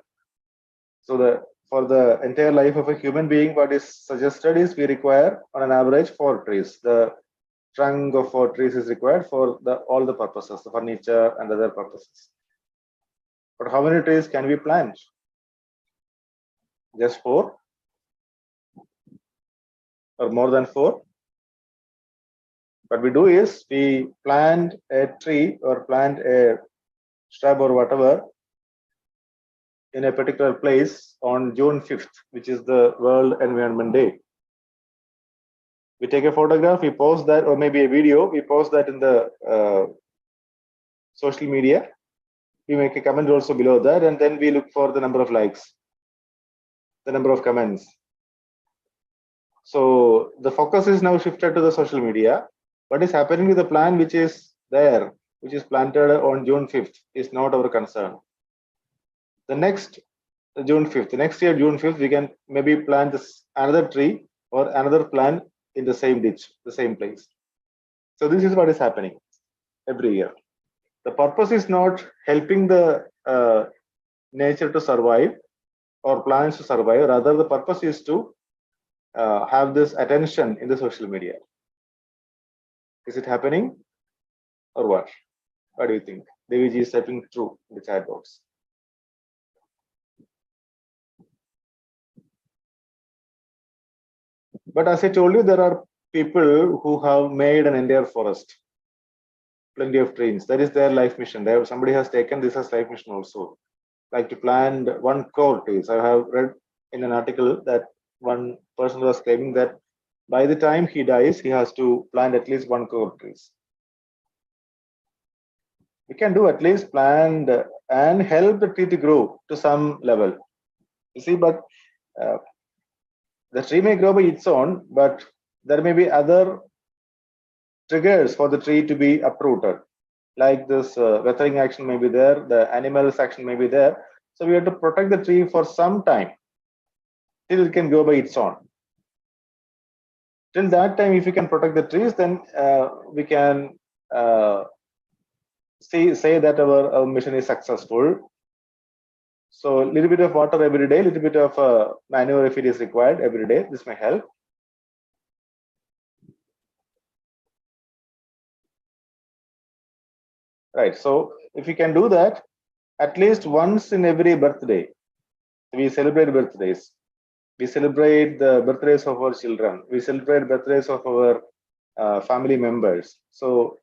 So for the entire life of a human being, what is suggested is we require on an average 4 trees. The trunk of 4 trees is required for all the purposes, the furniture and other purposes. But how many trees can we plant? Just 4? Or more than 4? What we do is we plant a tree or plant a shrub or whatever in a particular place on June 5th, which is the World Environment Day. We take a photograph, we post that, or maybe a video, we post that in the social media. We make a comment also below that, and then we look for the number of likes, the number of comments. So the focus is now shifted to the social media. What is happening with the plant which is there, which is planted on June 5th, is not our concern. The next June 5th, next year June 5th, we can maybe plant another tree or another plant in the same ditch, the same place. So this is what is happening every year. The purpose is not helping the nature to survive or plants to survive. Rather, the purpose is to have this attention in the social media. Is it happening or what? What do you think? Deviji is typing true in the chat box. But as I told you, there are people who have made an entire forest, plenty of trees. That is their life mission. Somebody has taken this as life mission also, like to plant 1 crore trees. I have read in an article that one person was claiming that by the time he dies, he has to plant at least 1 crore trees. We can do at least plant and help the tree to grow to some level. You see, but the tree may grow by its own, but there may be other triggers for the tree to be uprooted. Like this weathering action may be there, the animals action may be there. So we have to protect the tree for some time till it can grow by its own. till that time, if we can protect the trees, then we can say that our mission is successful. So a little bit of water every day, little bit of manure if it is required every day. This may help. Right. So if we can do that, at least once in every birthday, we celebrate birthdays. We celebrate the birthdays of our children. We celebrate birthdays of our family members. So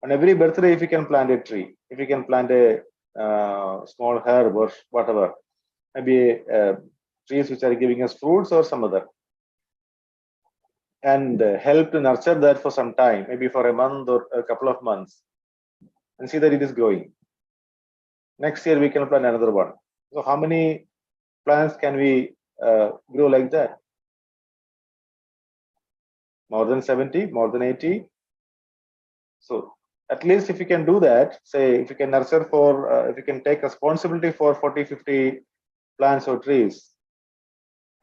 on every birthday, if we can plant a tree, if we can plant a small herb or whatever, maybe trees which are giving us fruits or some other, and help to nurture that for some time, maybe for a month or a couple of months, and see that it is growing. Next year we can plant another one. So how many plants can we grow like that? More than 70, more than 80. So at least if you can do that, say if you can nurture for, if you can take responsibility for 40, 50 plants or trees,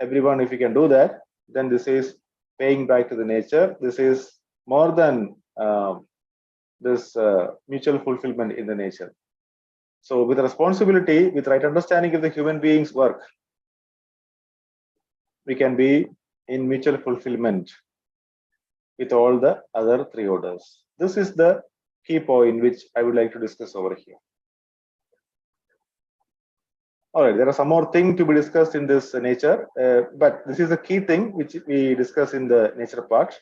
everyone, if you can do that, then this is paying back to the nature. This is more than this mutual fulfillment in the nature. So with responsibility, with right understanding of the human being's work, we can be in mutual fulfillment with all the other three orders. This is the key point which I would like to discuss over here. All right, there are some more things to be discussed in this nature, but this is a key thing which we discuss in the nature part.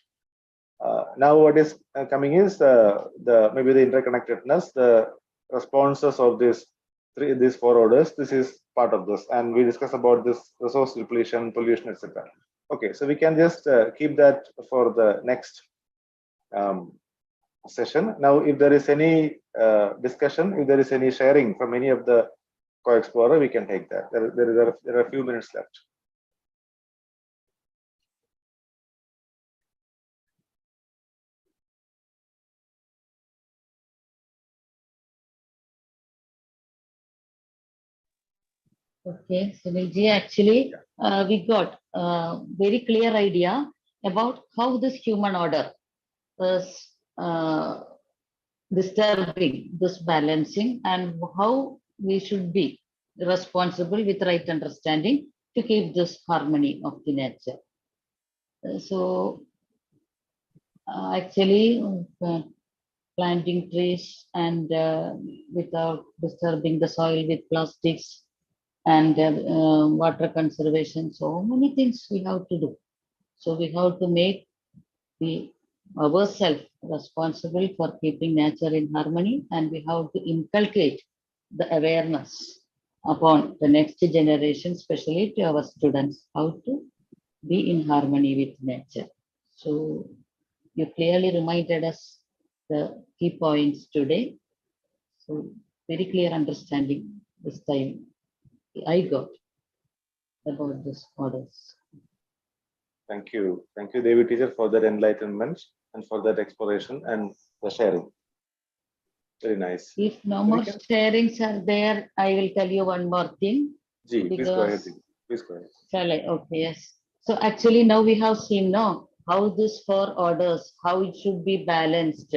Now what is coming is maybe the interconnectedness, the responses of these four orders. This is part of this, and we discuss about this resource depletion, pollution, etc. Okay, so we can just keep that for the next session. Now, if there is any discussion, if there is any sharing from any of the co-explorer, we can take that. There are a few minutes left. Okay, Sunilji, actually, we got a very clear idea about how this human order is disturbing this balancing and how we should be responsible with right understanding to keep this harmony of the nature. So actually, planting trees and without disturbing the soil with plastics and water conservation, so many things we have to do. So we have to make ourselves responsible for keeping nature in harmony, and we have to inculcate the awareness upon the next generation, especially to our students, how to be in harmony with nature. So you clearly reminded us the key points today. So very clear understanding this time I got about this orders. Thank you, Devi teacher, for that enlightenment and for that exploration and the sharing. Very nice. If no more sharings are there, I will tell you one more thing. Please go ahead. Please go ahead. Shall I? Okay, yes. So actually now we have seen now how these four orders, how it should be balanced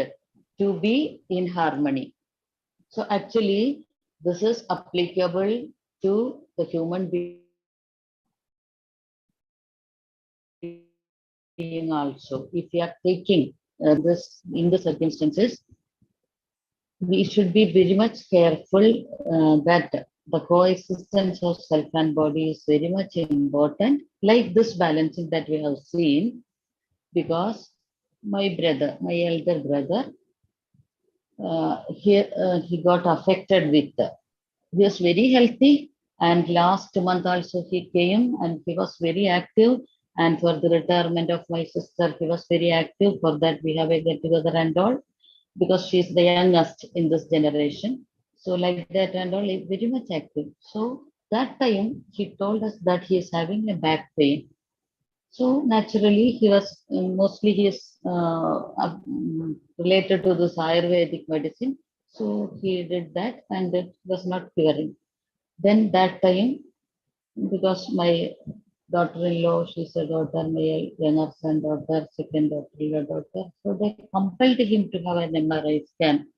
to be in harmony. So actually this is applicable to the human being also. If we are taking this in the circumstances, we should be very much careful that the coexistence of self and body is very much important, like this balancing that we have seen, because my brother, my elder brother, he got affected with, he was very healthy, and last month also he came and he was very active, and for the retirement of my sister, he was very active. For that we have a get together and all, because she's the youngest in this generation. So like that and all, is very much active. So that time he told us that he is having a back pain. So naturally he was mostly he is related to this Ayurvedic medicine. So he did that and it was not curing. Then that time, because my daughter-in-law, she's a daughter, male, younger son, daughter, second daughter-in-law, daughter. So they compelled him to have an MRI scan.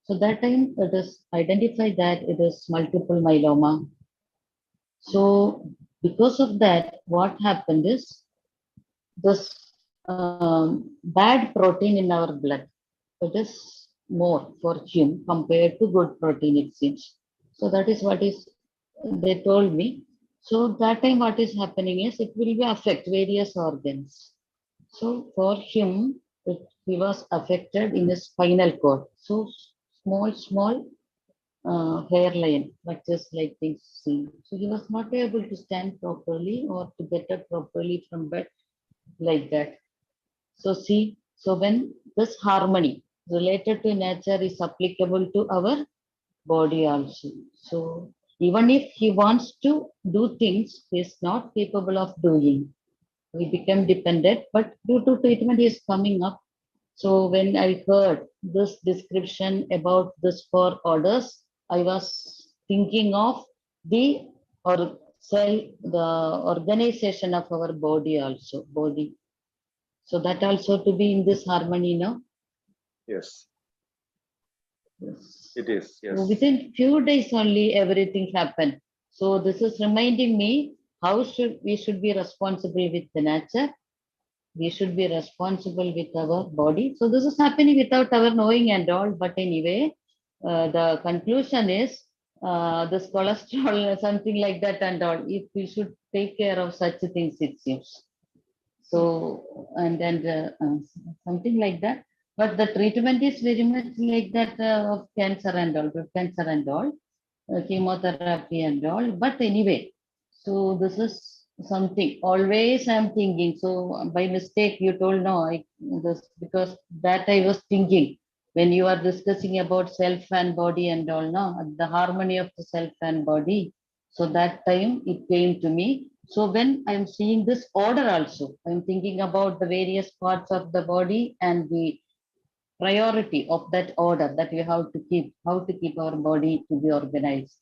So that time it is identified that it is multiple myeloma. So because of that, what happened is this bad protein in our blood, it is more for him compared to good protein, it seems. So that is what is they told me. So that time what is happening is it will be affect various organs. So for him, he was affected in his spinal cord. So small hairline, but just like things see. So he was not able to stand properly or to get up properly from bed like that. So see, so when this harmony related to nature is applicable to our body also. So even if he wants to do things, he is not capable of doing. We become dependent, but due to treatment, he is coming up. So when I heard this description about this four orders, I was thinking of the or cell, the organization of our body also, body. So that also to be in this harmony, no? Yes, Yes. it is. Yes. So within few days only everything happened. So this is reminding me how we should be responsible with the nature. We should be responsible with our body. So this is happening without our knowing and all. But anyway, the conclusion is this cholesterol, something like that and all. If we should take care of such things, it seems. So something like that. But the treatment is very much like that of cancer and all, blood cancer and all, chemotherapy and all. But anyway, so this is something. Always I'm thinking. So by mistake you told no, this because that I was thinking when you are discussing about self and body and all, no, the harmony of the self and body. So that time it came to me. So when I'm seeing this order also, I'm thinking about the various parts of the body and the priority of that order that we have to keep, how to keep our body to be organized.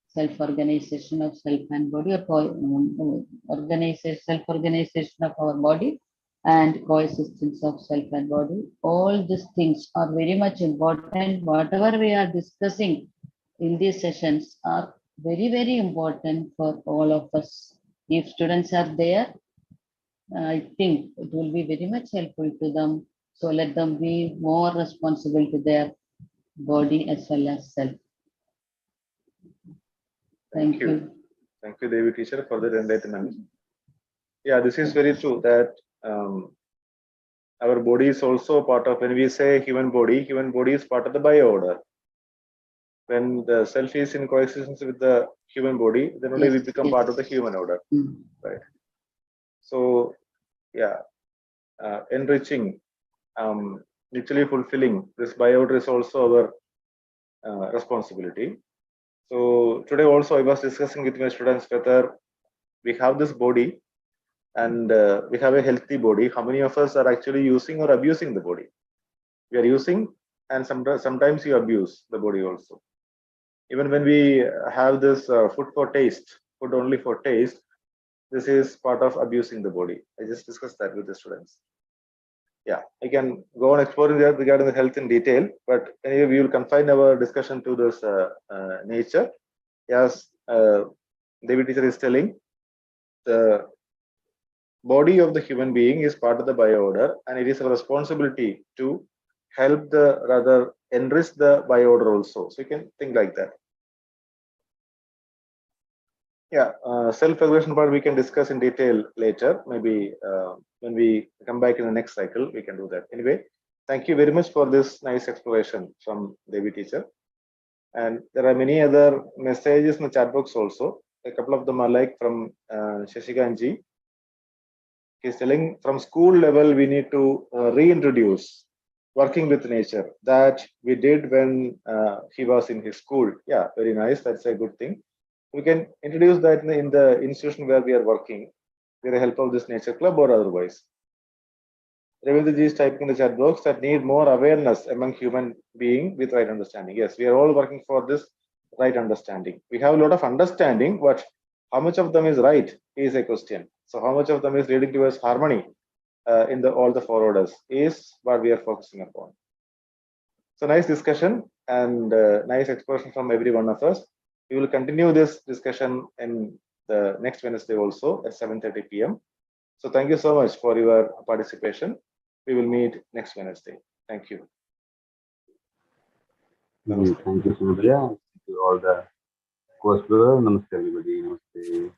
Self-organization of self and body, or self-organization of our body and coexistence of self and body. All these things are very much important. Whatever we are discussing in these sessions are very important for all of us. If students are there, I think it will be very much helpful to them. So let them be more responsible to their body as well as self. Thank you. Thank you, Devi teacher, for the enlightenment. Yeah, this is very true that our body is also part of, when we say human body is part of the bio order. When the self is in coexistence with the human body, then only we become part of the human order, right? So, yeah, enriching, mutually fulfilling this bio order is also our responsibility. So today also I was discussing with my students whether we have this body and we have a healthy body. How many of us are actually using or abusing the body? We are using, and sometimes you abuse the body also. Even when we have this food for taste, food only for taste, this is part of abusing the body. I just discussed that with the students. Yeah, I can go on exploring that regarding the health in detail, but anyway, we will confine our discussion to this nature. Yes, Devi teacher is telling, the body of the human being is part of the bio order, and it is our responsibility to help the, rather enrich the bio order also. So you can think like that. Yeah, self-regulation part we can discuss in detail later. Maybe when we come back in the next cycle, we can do that. Anyway, thank you very much for this nice exploration from Devi teacher. And there are many other messages in the chat box also. A couple of them are like from Shashikanji. He's telling from school level, we need to reintroduce working with nature that we did when he was in his school. Yeah, very nice. That's a good thing. We can introduce that in the institution where we are working with the help of this nature club or otherwise. Ravindraji is typing in the chat box that need more awareness among human beings with right understanding. Yes, we are all working for this right understanding. We have a lot of understanding, but how much of them is right is a question. So how much of them is leading towards harmony in all the four orders is what we are focusing upon. So nice discussion and nice expression from every one of us. We will continue this discussion in the next Wednesday also at 7:30 p.m. So thank you so much for your participation. We will meet next Wednesday. Thank you. Thank you, Surya. Thank you all the course. Namaste, everybody. Namaste.